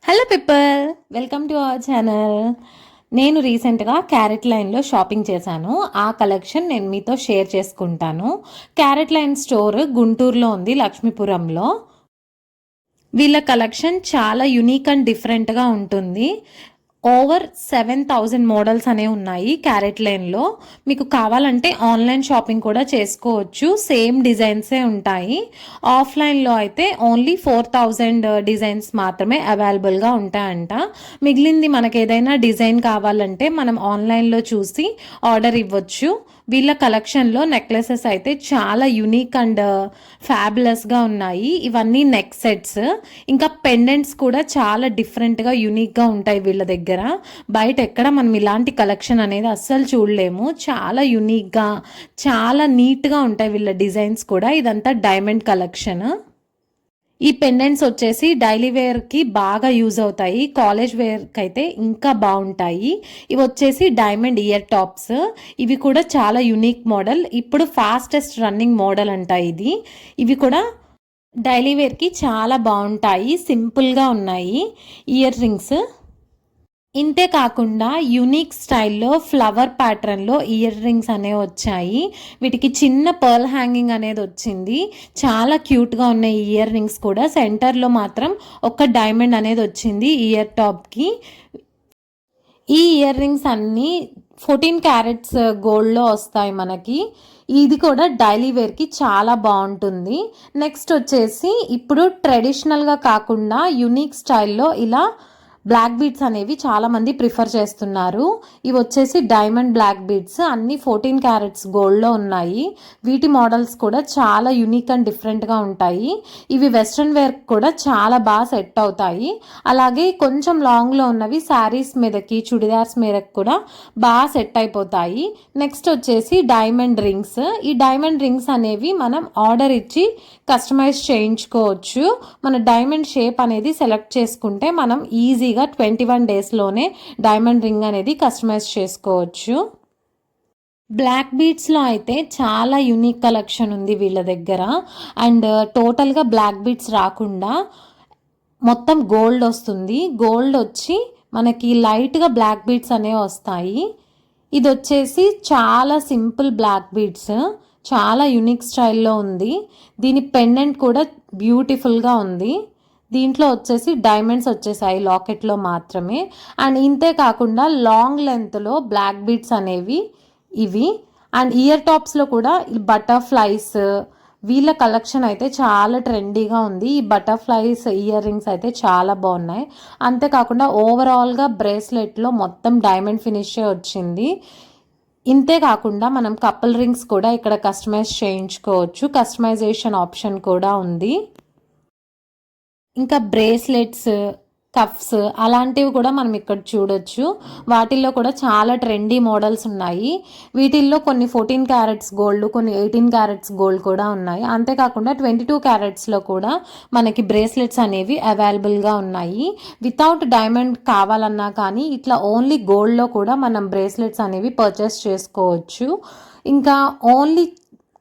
Hello people, welcome to our channel. నేను రీసెంట్గా carrot లైన్లో షాపింగ్ చేశాను. ఆ కలెక్షన్ నేను మీతో షేర్ చేసుకుంటాను. క్యారెట్ లైన్ స్టోర్ గుంటూరులో ఉంది, లక్ష్మీపురంలో. వీళ్ళ కలెక్షన్ చాలా యునిక్ అండ్ డిఫరెంట్గా ఉంటుంది. ఓవర్ 7,000 మోడల్స్ అనేవి ఉన్నాయి క్యారెట్ లైన్లో. మీకు కావాలంటే ఆన్లైన్ షాపింగ్ కూడా చేసుకోవచ్చు. సేమ్ డిజైన్సే ఉంటాయి. ఆఫ్లైన్లో అయితే ఓన్లీ 4,000 డిజైన్స్ మాత్రమే అవైలబుల్గా ఉంటాయంట. మిగిలింది మనకు ఏదైనా డిజైన్ కావాలంటే మనం ఆన్లైన్లో చూసి ఆర్డర్ ఇవ్వచ్చు. వీళ్ళ కలెక్షన్లో నెక్లెసెస్ అయితే చాలా యునిక్ అండ్ ఫ్యాబులస్గా ఉన్నాయి. ఇవన్నీ నెక్ సెట్స్, ఇంకా పెండెంట్స్ కూడా చాలా డిఫరెంట్గా యునిక్గా ఉంటాయి వీళ్ళ దగ్గర. బయట ఎక్కడ మనం ఇలాంటి కలెక్షన్ అనేది అస్సలు చూడలేము. చాలా యునిక్గా, చాలా నీట్గా ఉంటాయి వీళ్ళ డిజైన్స్ కూడా. ఇదంతా డైమండ్ కలెక్షన్. ఈ పెండెంట్స్ వచ్చేసి డైలీ వేర్కి బాగా యూజ్ అవుతాయి, కాలేజ్ వేర్కి అయితే ఇంకా బాగుంటాయి. ఇవి వచ్చేసి డైమండ్ ఇయర్ టాప్స్. ఇవి కూడా చాలా యునిక్ మోడల్, ఇప్పుడు ఫాస్టెస్ట్ రన్నింగ్ మోడల్ అంట ఇది. ఇవి కూడా డైలీ వేర్కి చాలా బాగుంటాయి, సింపుల్గా ఉన్నాయి. ఇయర్ రింగ్స్ ఇంతే కాకుండా యూనిక్ స్టైల్లో ఫ్లవర్ ప్యాటర్న్లో ఇయర్ రింగ్స్ అనేవి వచ్చాయి. వీటికి చిన్న పర్ల్ హ్యాంగింగ్ అనేది వచ్చింది. చాలా క్యూట్గా ఉన్నాయి ఇయర్ రింగ్స్ కూడా. సెంటర్లో మాత్రం ఒక డైమండ్ అనేది వచ్చింది ఇయర్ టాప్కి. ఈ ఇయర్ రింగ్స్ అన్నీ 14 క్యారెట్స్ గోల్డ్లో వస్తాయి మనకి. ఇది కూడా డైలీ వేర్కి చాలా బాగుంటుంది. నెక్స్ట్ వచ్చేసి ఇప్పుడు ట్రెడిషనల్గా కాకుండా యునిక్ స్టైల్లో ఇలా బ్లాక్ బీడ్స్ అనేవి చాలామంది ప్రిఫర్ చేస్తున్నారు. ఇవి వచ్చేసి డైమండ్ బ్లాక్ బీడ్స్, అన్ని 14 క్యారెట్స్ గోల్డ్లో ఉన్నాయి. వీటి మోడల్స్ కూడా చాలా యూనిక్ అండ్ డిఫరెంట్గా ఉంటాయి. ఇవి వెస్ట్రన్ వేర్ కూడా చాలా బాగా సెట్ అవుతాయి. అలాగే కొంచెం లాంగ్లో ఉన్నవి శారీస్ మీదకి, చుడిదార్స్ మీదకి కూడా బాగా సెట్ అయిపోతాయి. నెక్స్ట్ వచ్చేసి డైమండ్ రింగ్స్. ఈ డైమండ్ రింగ్స్ అనేవి మనం ఆర్డర్ ఇచ్చి కస్టమైజ్ చేయించుకోవచ్చు. మన డైమండ్ షేప్ అనేది సెలెక్ట్ చేసుకుంటే మనం ఈజీగా 21 డేస్లోనే డైమండ్ రింగ్ అనేది కస్టమైజ్ చేసుకోవచ్చు. బ్లాక్ బీడ్స్లో అయితే చాలా యూనిక్ కలెక్షన్ ఉంది వీళ్ళ దగ్గర. అండ్ టోటల్గా బ్లాక్ బీడ్స్ రాకుండా మొత్తం గోల్డ్ వస్తుంది. గోల్డ్ వచ్చి మనకి లైట్గా బ్లాక్ బీడ్స్ అనేవి వస్తాయి. ఇది వచ్చేసి చాలా సింపుల్ బ్లాక్ బీడ్స్, చాలా యూనిక్ స్టైల్లో ఉంది. దీని పెండెంట్ కూడా బ్యూటిఫుల్గా ఉంది. దీంట్లో వచ్చేసి డైమండ్స్ వచ్చేసాయి లాకెట్లో మాత్రమే. అండ్ ఇంతే కాకుండా లాంగ్ లెంత్లో బ్లాక్ బీడ్స్ అనేవి ఇవి. అండ్ ఇయర్ టాప్స్లో కూడా బటర్ఫ్లైస్, వీళ్ళ కలెక్షన్ అయితే చాలా ట్రెండీగా ఉంది. ఈ బటర్ఫ్లైస్ ఇయర్ రింగ్స్ అయితే చాలా బాగున్నాయి. అంతేకాకుండా ఓవరాల్గా బ్రేస్లెట్లో మొత్తం డైమండ్ ఫినిషే వచ్చింది. ఇంతే కాకుండా మనం కపుల్ రింగ్స్ కూడా ఇక్కడ కస్టమైజ్ చేయించుకోవచ్చు. కస్టమైజేషన్ ఆప్షన్ కూడా ఉంది. ఇంకా బ్రేస్లెట్స్, కఫ్స్ అలాంటివి కూడా మనం ఇక్కడ చూడొచ్చు. వాటిల్లో కూడా చాలా ట్రెండీ మోడల్స్ ఉన్నాయి. వీటిల్లో కొన్ని 14 క్యారెట్స్ గోల్డ్, కొన్ని 18 క్యారెట్స్ గోల్డ్ కూడా ఉన్నాయి. అంతేకాకుండా 22 క్యారెట్స్లో కూడా మనకి బ్రేస్లెట్స్ అనేవి అవైలబుల్గా ఉన్నాయి. వితౌట్ డైమండ్ కావాలన్నా కానీ ఇట్లా ఓన్లీ గోల్డ్లో కూడా మనం బ్రేస్లెట్స్ అనేవి పర్చేస్ చేసుకోవచ్చు. ఇంకా ఓన్లీ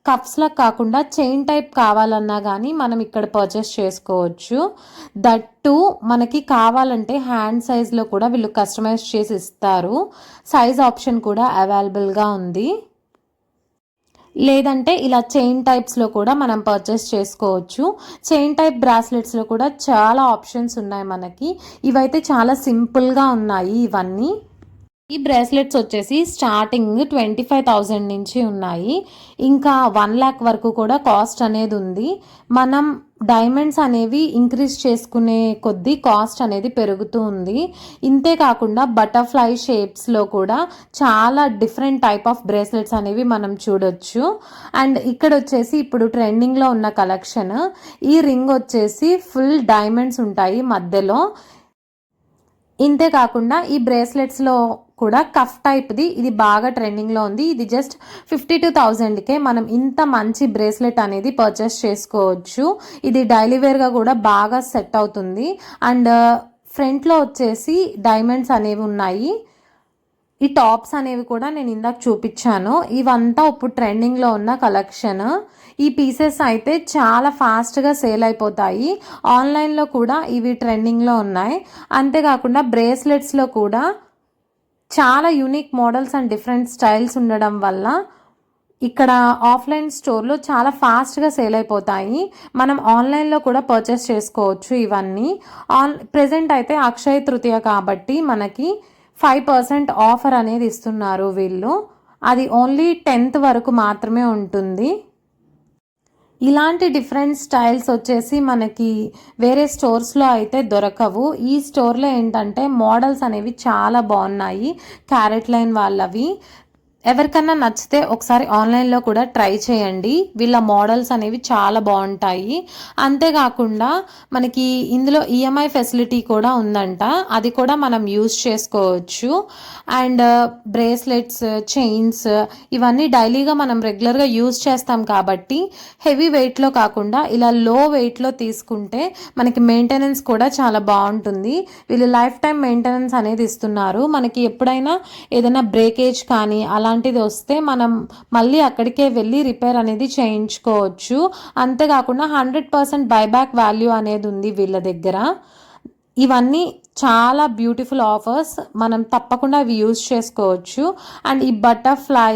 కప్స్లా కాకుండా చైన్ టైప్ కావాలన్నా కానీ మనం ఇక్కడ పర్చేస్ చేసుకోవచ్చు. దట్టు మనకి కావాలంటే హ్యాండ్ సైజ్లో కూడా వీళ్ళు కస్టమైజ్ చేసి ఇస్తారు. సైజ్ ఆప్షన్ కూడా అవైలబుల్గా ఉంది. లేదంటే ఇలా చైన్ టైప్స్లో కూడా మనం పర్చేస్ చేసుకోవచ్చు. చైన్ టైప్ బ్రాస్లెట్స్లో కూడా చాలా ఆప్షన్స్ ఉన్నాయి మనకి. ఇవైతే చాలా సింపుల్గా ఉన్నాయి ఇవన్నీ. ఈ బ్రేస్లెట్స్ వచ్చేసి స్టార్టింగ్ 25,000 నుంచి ఉన్నాయి. ఇంకా 1 lakh వరకు కూడా కాస్ట్ అనేది ఉంది. మనం డైమండ్స్ అనేవి ఇంక్రీజ్ చేసుకునే కొద్దీ కాస్ట్ అనేది పెరుగుతూ ఉంది. ఇంతే కాకుండా బటర్ఫ్లై షేప్స్లో కూడా చాలా డిఫరెంట్ టైప్ ఆఫ్ బ్రేస్లెట్స్ అనేవి మనం చూడొచ్చు. అండ్ ఇక్కడ వచ్చేసి ఇప్పుడు ట్రెండింగ్లో ఉన్న కలెక్షన్, ఈ రింగ్ వచ్చేసి ఫుల్ డైమండ్స్ ఉంటాయి మధ్యలో. ఇంతే కాకుండా ఈ బ్రేస్లెట్స్లో కూడా కఫ్ టైప్ది ఇది బాగా ట్రెండింగ్లో ఉంది. ఇది జస్ట్ 52,000కే మనం ఇంత మంచి బ్రేస్లెట్ అనేది పర్చేస్ చేసుకోవచ్చు. ఇది డైలీ వేర్గా కూడా బాగా సెట్ అవుతుంది. అండ్ ఫ్రంట్లో వచ్చేసి డైమండ్స్ అనేవి ఉన్నాయి. ఈ టాప్స్ అనేవి కూడా నేను ఇందాక చూపించాను. ఇవంతా ఇప్పుడు ట్రెండింగ్లో ఉన్న కలెక్షన్. ఈ పీసెస్ అయితే చాలా ఫాస్ట్గా సేల్ అయిపోతాయి. ఆన్లైన్లో కూడా ఇవి ట్రెండింగ్లో ఉన్నాయి. అంతేకాకుండా బ్రేస్లెట్స్లో కూడా చాలా unique models and different styles ఉండడం వల్ల ఇక్కడ ఆఫ్లైన్ స్టోర్లో చాలా ఫాస్ట్గా సేల్ అయిపోతాయి. మనం ఆన్లైన్లో కూడా పర్చేస్ చేసుకోవచ్చు ఇవన్నీ. ప్రెజెంట్ అయితే అక్షయ తృతీయ కాబట్టి మనకి 5% ఆఫర్ అనేది ఇస్తున్నారు వీళ్ళు. అది ఓన్లీ 10th వరకు మాత్రమే ఉంటుంది. ఇలాంటి డిఫరెంట్ స్టైల్స్ వచ్చేసి మనకి వేరే స్టోర్స్లో అయితే దొరకవు. ఈ స్టోర్లో ఏంటంటే మోడల్స్ అనేవి చాలా బాగున్నాయి, క్యారెట్ లైన్ వాళ్ళవి. ఎవరికన్నా నచ్చితే ఒకసారి ఆన్లైన్లో కూడా ట్రై చేయండి. వీళ్ళ మోడల్స్ అనేవి చాలా బాగుంటాయి. అంతేకాకుండా మనకి ఇందులో ఈఎంఐ ఫెసిలిటీ కూడా ఉందంట, అది కూడా మనం యూస్ చేసుకోవచ్చు. అండ్ బ్రేస్లెట్స్, చైన్స్ ఇవన్నీ డైలీగా మనం రెగ్యులర్గా యూస్ చేస్తాం కాబట్టి హెవీ వెయిట్లో కాకుండా ఇలా లో వెయిట్లో తీసుకుంటే మనకి మెయింటెనెన్స్ కూడా చాలా బాగుంటుంది. వీళ్ళు లైఫ్ టైం మెయింటెనెన్స్ అనేది ఇస్తున్నారు. మనకి ఎప్పుడైనా ఏదైనా బ్రేకేజ్ కానీ అలాంటిది వస్తే మనం మళ్ళీ అక్కడికే వెళ్ళి రిపేర్ అనేది చేయించుకోవచ్చు. అంతేకాకుండా 100% బైబ్యాక్ వాల్యూ అనేది ఉంది వీళ్ళ దగ్గర. ఇవన్నీ చాలా బ్యూటిఫుల్ ఆఫర్స్, మనం తప్పకుండా అవి యూజ్ చేసుకోవచ్చు. అండ్ ఈ బటర్ఫ్లై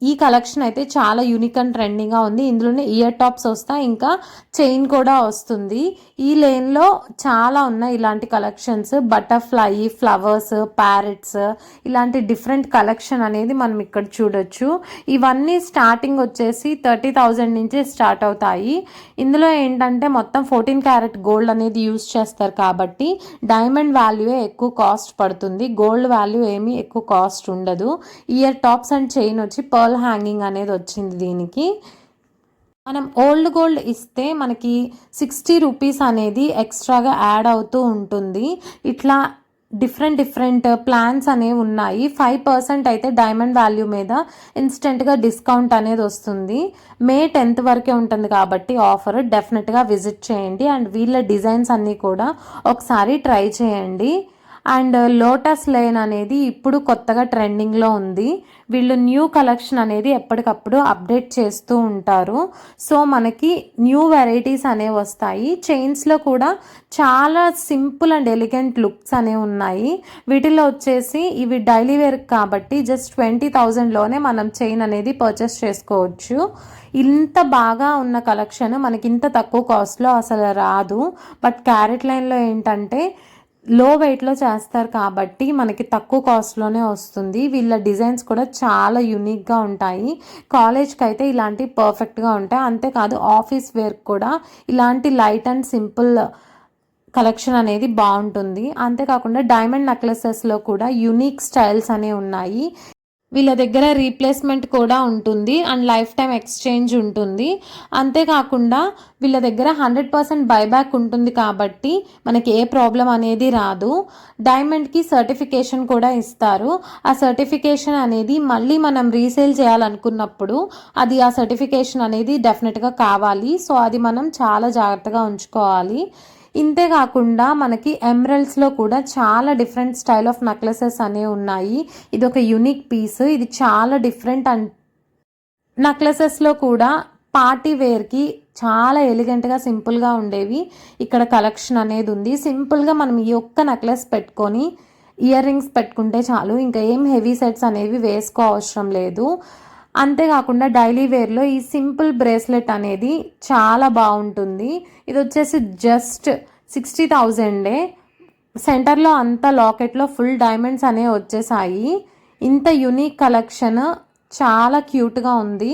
ఈ కలెక్షన్ అయితే చాలా యూనిక్ అండ్ ట్రెండింగ్గా ఉంది. ఇందులోనే ఇయర్ టాప్స్ వస్తాయి, ఇంకా చైన్ కూడా వస్తుంది. ఈ లేన్లో చాలా ఉన్నాయి ఇలాంటి కలెక్షన్స్. బటర్ఫ్లై, ఫ్లవర్స్, ప్యారెట్స్ ఇలాంటి డిఫరెంట్ కలెక్షన్ అనేది మనం ఇక్కడ చూడొచ్చు. ఇవన్నీ స్టార్టింగ్ వచ్చేసి 30,000 నుంచి స్టార్ట్ అవుతాయి. ఇందులో ఏంటంటే మొత్తం 14 క్యారెట్ గోల్డ్ అనేది యూజ్ చేస్తారు కాబట్టి డైమండ్ వాల్యూ ఎక్కువ కాస్ట్ పడుతుంది, గోల్డ్ వాల్యూ ఏమీ ఎక్కువ కాస్ట్ ఉండదు. ఇయర్ టాప్స్ అండ్ చైన్ వచ్చి పర్ల్ హ్యాంగింగ్ అనేది వచ్చింది దీనికి. మనం ఓల్డ్ గోల్డ్ ఇస్తే మనకి 60 రూపీస్ అనేది ఎక్స్ట్రాగా యాడ్ అవుతూ ఉంటుంది. ఇట్లా డిఫరెంట్ ప్లాన్స్ అనేవి ఉన్నాయి. 5% అయితే డైమండ్ వాల్యూ మీద ఇన్స్టెంట్గా డిస్కౌంట్ అనేది వస్తుంది. మే 10th వరకే ఉంటుంది కాబట్టి ఆఫర్ డెఫినెట్గా విజిట్ చేయండి. అండ్ వీళ్ళ డిజైన్స్ అన్నీ కూడా ఒకసారి ట్రై చేయండి. అండ్ లోటస్ లేన్ అనేది ఇప్పుడు కొత్తగా ట్రెండింగ్లో ఉంది. వీళ్ళు న్యూ కలెక్షన్ అనేది ఎప్పటికప్పుడు అప్డేట్ చేస్తూ ఉంటారు. సో మనకి న్యూ వెరైటీస్ అనేవి వస్తాయి. చైన్స్లో కూడా చాలా సింపుల్ అండ్ ఎలిగెంట్ లుక్స్ అనేవి ఉన్నాయి. వీటిలో వచ్చేసి ఇవి డైలీ వేర్ కాబట్టి జస్ట్ 20,000లోనే మనం చైన్ అనేది పర్చేస్ చేసుకోవచ్చు. ఇంత బాగా ఉన్న కలెక్షన్ మనకి ఇంత తక్కువ కాస్ట్లో అసలు రాదు. బట్ క్యారెట్ లైన్లో ఏంటంటే లో వెయిట్లో చేస్తారు కాబట్టి మనకి తక్కువ కాస్ట్లోనే వస్తుంది. వీళ్ళ డిజైన్స్ కూడా చాలా యూనిక్గా ఉంటాయి. కాలేజ్కి అయితే ఇలాంటివి పర్ఫెక్ట్గా ఉంటాయి. అంతేకాదు ఆఫీస్ వేర్ కూడా ఇలాంటి లైట్ అండ్ సింపుల్ కలెక్షన్ అనేది బాగుంటుంది. అంతేకాకుండా డైమండ్ నెక్లెసెస్లో కూడా యూనిక్ స్టైల్స్ అనేవి ఉన్నాయి. వీళ్ళ దగ్గర రీప్లేస్మెంట్ కూడా ఉంటుంది అండ్ లైఫ్ టైం ఎక్స్చేంజ్ ఉంటుంది. అంతేకాకుండా వీళ్ళ దగ్గర 100% బైబ్యాక్ ఉంటుంది కాబట్టి మనకి ఏ ప్రాబ్లం అనేది రాదు. డైమండ్కి సర్టిఫికేషన్ కూడా ఇస్తారు. ఆ సర్టిఫికేషన్ అనేది మళ్ళీ మనం రీసేల్ చేయాలనుకున్నప్పుడు అది ఆ సర్టిఫికేషన్ అనేది డెఫినెట్గా కావాలి. సో అది మనం చాలా జాగ్రత్తగా ఉంచుకోవాలి. ఇంతేకాకుండా మనకి ఎమరల్డ్స్లో కూడా చాలా డిఫరెంట్ స్టైల్ ఆఫ్ నెక్లెసెస్ అనేవి ఉన్నాయి. ఇది ఒక యూనిక్ పీస్, ఇది చాలా డిఫరెంట్. అండ్ నెక్లెసెస్లో కూడా పార్టీ వేర్కి చాలా ఎలిగెంట్గా సింపుల్గా ఉండేవి ఇక్కడ కలెక్షన్ అనేది ఉంది. సింపుల్గా మనం ఈ ఒక్క నెక్లెస్ పెట్టుకొని ఇయర్ రింగ్స్ పెట్టుకుంటే చాలు, ఇంకా ఏం హెవీ సెట్స్ అనేవి వేసుకో అవసరం లేదు. అంతేకాకుండా డైలీ వేర్లో ఈ సింపుల్ బ్రేస్లెట్ అనేది చాలా బాగుంటుంది. ఇది వచ్చేసి జస్ట్ 60,000. సెంటర్లో అంతా లాకెట్లో ఫుల్ డైమండ్స్ అనేవి వచ్చేసాయి. ఇంత యూనిక్ కలెక్షన్ చాలా క్యూట్గా ఉంది.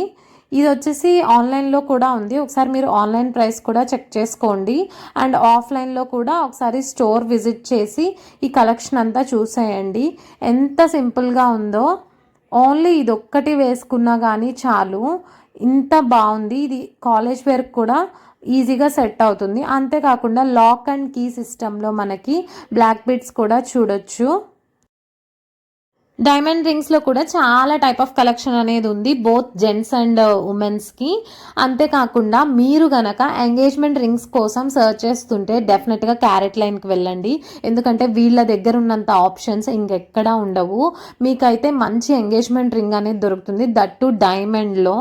ఇది వచ్చేసి ఆన్లైన్లో కూడా ఉంది. ఒకసారి మీరు ఆన్లైన్ ప్రైస్ కూడా చెక్ చేసుకోండి. అండ్ ఆఫ్లైన్లో కూడా ఒకసారి స్టోర్ విజిట్ చేసి ఈ కలెక్షన్ అంతా చూసేయండి. ఎంత సింపుల్గా ఉందో. ఓన్లీ ఇది ఒక్కటి వేసుకున్నా కానీ చాలు, ఇంత బాగుంది. ఇది కాలేజ్ వేర్ కూడా ఈజీగా సెట్ అవుతుంది. అంతేకాకుండా లాక్ అండ్ కీ సిస్టంలో మనకి బ్లాక్ బీడ్స్ కూడా చూడొచ్చు. డైమండ్ రింగ్స్లో కూడా చాలా టైప్ ఆఫ్ కలెక్షన్ అనేది ఉంది, బోత్ జెంట్స్ అండ్ ఉమెన్స్కి. అంతేకాకుండా మీరు గనక ఎంగేజ్మెంట్ రింగ్స్ కోసం సర్చ్ చేస్తుంటే డెఫినెట్గా క్యారెట్ లైన్కి వెళ్ళండి. ఎందుకంటే వీళ్ళ దగ్గర ఉన్నంత ఆప్షన్స్ ఇంకెక్కడా ఉండవు. మీకైతే మంచి ఎంగేజ్మెంట్ రింగ్ అనేది దొరుకుతుంది, దట్ టు డైమండ్లో,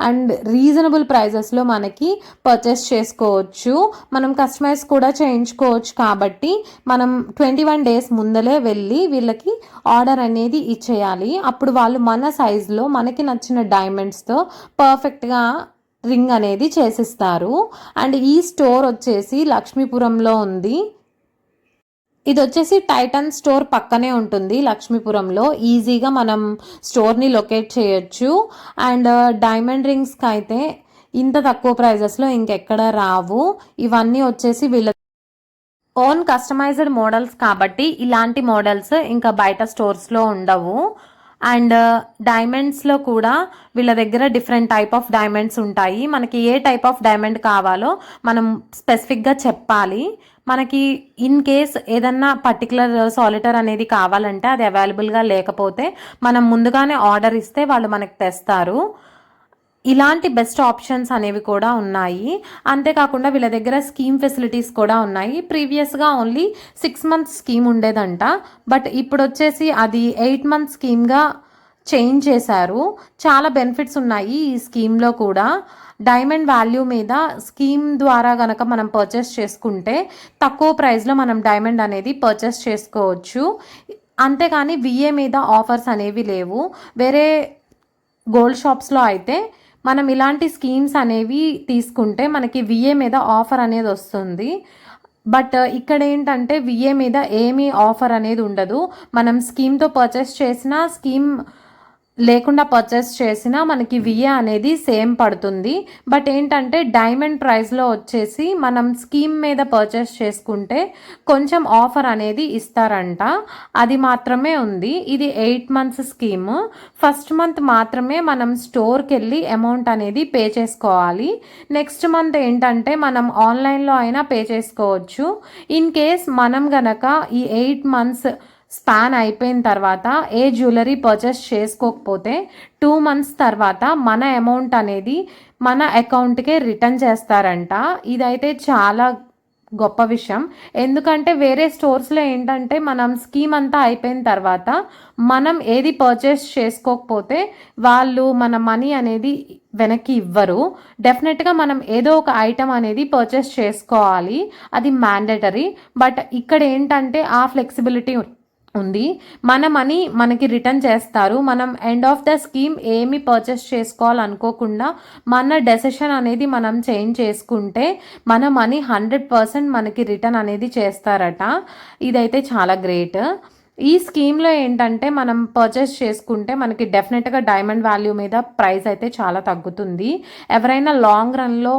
అండ్ రీజనబుల్ ప్రైజెస్లో మనకి పర్చేస్ చేసుకోవచ్చు. మనం కస్టమైజ్ కూడా చేయించుకోవచ్చు. కాబట్టి మనం 21 days ముందలే వెళ్ళి వీళ్ళకి ఆర్డర్ అనేది ఇచ్చేయాలి. అప్పుడు వాళ్ళు మన సైజులో మనకి నచ్చిన డైమండ్స్తో పర్ఫెక్ట్గా రింగ్ అనేది చేసిస్తారు. అండ్ ఈ స్టోర్ వచ్చేసి లక్ష్మీపురంలో ఉంది. ఇది వచ్చేసి టైటన్ స్టోర్ పక్కనే ఉంటుంది లక్ష్మీపురంలో. ఈజీగా మనం స్టోర్ని లొకేట్ చేయొచ్చు. అండ్ డైమండ్ రింగ్స్కి అయితే ఇంత తక్కువ ప్రైజెస్లో ఇంకెక్కడ రావు. ఇవన్నీ వచ్చేసి వీళ్ళ ఓన్ కస్టమైజ్డ్ మోడల్స్ కాబట్టి ఇలాంటి మోడల్స్ ఇంకా బయట స్టోర్స్లో ఉండవు. అండ్ డైమండ్స్లో కూడా వీళ్ళ దగ్గర డిఫరెంట్ టైప్ ఆఫ్ డైమండ్స్ ఉంటాయి. మనకి ఏ టైప్ ఆఫ్ డైమండ్ కావాలో మనం స్పెసిఫిక్గా చెప్పాలి. మనకి ఇన్ కేస్ ఏదన్నా పర్టికులర్ సాలిటర్ అనేది కావాలంటే అది అవైలబుల్గా లేకపోతే మనం ముందుగానే ఆర్డర్ ఇస్తే వాళ్ళు మనకి తెస్తారు. ఇలాంటి బెస్ట్ ఆప్షన్స్ అనేవి కూడా ఉన్నాయి. అంతేకాకుండా వీళ్ళ దగ్గర స్కీమ్ ఫెసిలిటీస్ కూడా ఉన్నాయి. ప్రీవియస్గా ఓన్లీ 6 months స్కీమ్ ఉండేదంట, బట్ ఇప్పుడు వచ్చేసి అది 8 months స్కీమ్గా చేంజ్ చేశారు. చాలా బెనిఫిట్స్ ఉన్నాయి ఈ స్కీమ్లో కూడా. డైమండ్ వాల్యూ మీద స్కీమ్ ద్వారా కనుక మనం పర్చేస్ చేసుకుంటే తక్కువ ప్రైస్లో మనం డైమండ్ అనేది పర్చేస్ చేసుకోవచ్చు. అంతేకాని విఏ మీద ఆఫర్స్ అనేవి లేవు. వేరే గోల్డ్ షాప్స్లో అయితే మనం ఇలాంటి స్కీమ్స్ అనేవి తీసుకుంటే మనకి విఏ మీద ఆఫర్ అనేది వస్తుంది. బట్ ఇక్కడ ఏంటంటే విఏ మీద ఏమీ ఆఫర్ అనేది ఉండదు. మనం స్కీమ్తో పర్చేస్ చేసినా స్కీమ్ లేకుండా పర్చేస్ చేసినా మనకి విఏ అనేది సేమ్ పడుతుంది. బట్ ఏంటంటే డైమండ్ ప్రైస్లో వచ్చేసి మనం స్కీమ్ మీద పర్చేస్ చేసుకుంటే కొంచెం ఆఫర్ అనేది ఇస్తారంట. అది మాత్రమే ఉంది. ఇది 8 months స్కీమ్. ఫస్ట్ మంత్ మాత్రమే మనం స్టోర్కి వెళ్ళి అమౌంట్ అనేది పే చేసుకోవాలి. నెక్స్ట్ మంత్ ఏంటంటే మనం ఆన్లైన్లో అయినా పే చేసుకోవచ్చు. ఇన్ కేస్ మనం గనక ఈ 8 months స్పాన్ అయిపోయిన తర్వాత ఏ జ్యువెలరీ పర్చేస్ చేసుకోకపోతే 2 months తర్వాత మన అమౌంట్ అనేది మన అకౌంట్కే రిటర్న్ చేస్తారంట. ఇదైతే చాలా గొప్ప విషయం. ఎందుకంటే వేరే స్టోర్స్లో ఏంటంటే మనం స్కీమ్ అంతా అయిపోయిన తర్వాత మనం ఏది పర్చేస్ చేసుకోకపోతే వాళ్ళు మన మనీ అనేది వెనక్కి ఇవ్వరు. డెఫినెట్గా మనం ఏదో ఒక ఐటమ్ అనేది పర్చేస్ చేసుకోవాలి, అది మ్యాండేటరీ. బట్ ఇక్కడ ఏంటంటే ఆ ఫ్లెక్సిబిలిటీ ఉంది. మన మనీ మనకి రిటర్న్ చేస్తారు. మనం ఎండ్ ఆఫ్ ద స్కీమ్ ఏమి పర్చేస్ చేసుకోవాలనుకోకుండా మన డెసిషన్ అనేది మనం చేంజ్ చేసుకుంటే మన మనీ 100% మనకి రిటర్న్ అనేది చేస్తారట. ఇదైతే చాలా గ్రేట్. ఈ స్కీమ్లో ఏంటంటే మనం పర్చేస్ చేసుకుంటే మనకి డెఫినెట్గా డైమండ్ వాల్యూ మీద ప్రైస్ అయితే చాలా తగ్గుతుంది. ఎవరైనా లాంగ్ రన్లో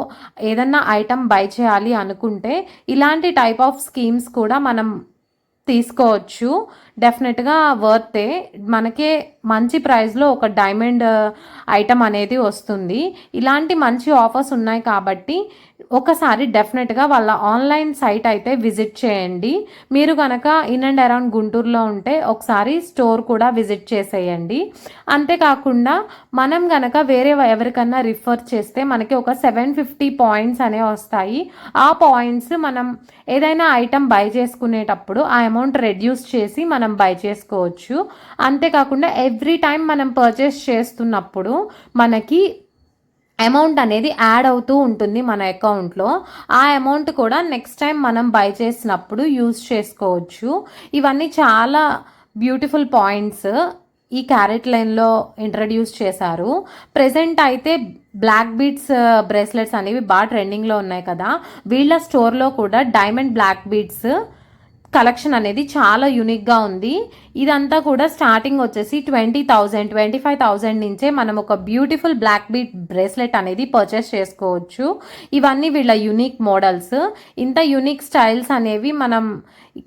ఏదన్నా ఐటమ్ బై చేయాలి అనుకుంటే ఇలాంటి టైప్ ఆఫ్ స్కీమ్స్ కూడా మనం తీసుకోవచ్చు. డెఫినెట్గా వర్తే. మనకే మంచి ప్రైస్లో ఒక డైమండ్ ఐటమ్ అనేది వస్తుంది. ఇలాంటి మంచి ఆఫర్స్ ఉన్నాయి కాబట్టి ఒకసారి డెఫినెట్గా వాళ్ళ ఆన్లైన్ సైట్ అయితే విజిట్ చేయండి. మీరు కనుక ఇన్ అండ్ అరౌండ్ గుంటూరులో ఉంటే ఒకసారి స్టోర్ కూడా విజిట్ చేసేయండి. అంతేకాకుండా మనం కనుక వేరే ఎవరికన్నా రిఫర్ చేస్తే మనకి ఒక 750 points అనేవి వస్తాయి. ఆ పాయింట్స్ మనం ఏదైనా ఐటమ్ బై చేసుకునేటప్పుడు ఆ అమౌంట్ రెడ్యూస్ చేసి మనం బై చేసుకోవచ్చు. అంతేకాకుండా ఎవ్రీ టైం మనం పర్చేస్ చేస్తున్నప్పుడు మనకి అమౌంట్ అనేది యాడ్ అవుతూ ఉంటుంది మన అకౌంట్లో. ఆ అమౌంట్ కూడా నెక్స్ట్ టైం మనం బై చేసినప్పుడు యూజ్ చేసుకోవచ్చు. ఇవన్నీ చాలా బ్యూటిఫుల్ పాయింట్స్ ఈ క్యారెట్ లైన్లో ఇంట్రడ్యూస్ చేశారు. ప్రెజెంట్ అయితే బ్లాక్ బీడ్స్ బ్రేస్లెట్స్ అనేవి బాగా ట్రెండింగ్లో ఉన్నాయి కదా. వీళ్ళ స్టోర్లో కూడా డైమండ్ బ్లాక్ బీడ్స్ కలెక్షన్ అనేది చాలా యూనిక్గా ఉంది. ఇదంతా కూడా స్టార్టింగ్ వచ్చేసి 20,000 25,000 నుంచే మనం ఒక బ్యూటిఫుల్ బ్లాక్ బీడ్ బ్రేస్లెట్ అనేది పర్చేస్ చేసుకోవచ్చు. ఇవన్నీ వీళ్ళ యూనిక్ మోడల్స్. ఇంత యూనిక్ స్టైల్స్ అనేవి మనం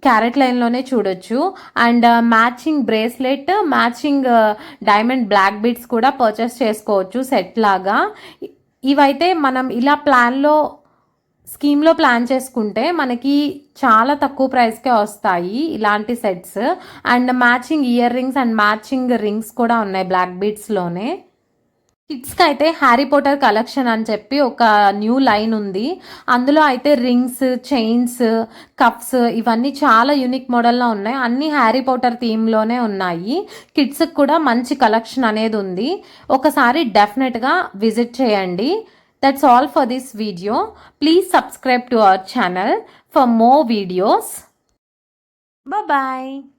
క్యారెట్ లైన్లోనే చూడొచ్చు. And matching bracelet, matching diamond black beads కూడా పర్చేస్ చేసుకోవచ్చు సెట్ లాగా. ఇవైతే మనం ఇలా ప్లాన్లో స్కీమ్లో ప్లాన్ చేసుకుంటే మనకి చాలా తక్కువ ప్రైస్కే వస్తాయి ఇలాంటి sets. And matching ear rings and matching rings కూడా ఉన్నాయి బ్లాక్ బీడ్స్లోనే. కిడ్స్కి అయితే హ్యారీ పోటర్ కలెక్షన్ అని చెప్పి ఒక న్యూ లైన్ ఉంది. అందులో అయితే రింగ్స్, చైన్స్, కప్స్ ఇవన్నీ చాలా యూనిక్ మోడల్లో ఉన్నాయి. అన్ని హ్యారీ పోటర్ థీమ్లోనే ఉన్నాయి. కిడ్స్కి కూడా మంచి కలెక్షన్ అనేది ఉంది. ఒకసారి డెఫినెట్గా విజిట్ చేయండి. That's all for this video. Please subscribe to our channel for more videos. Bye bye.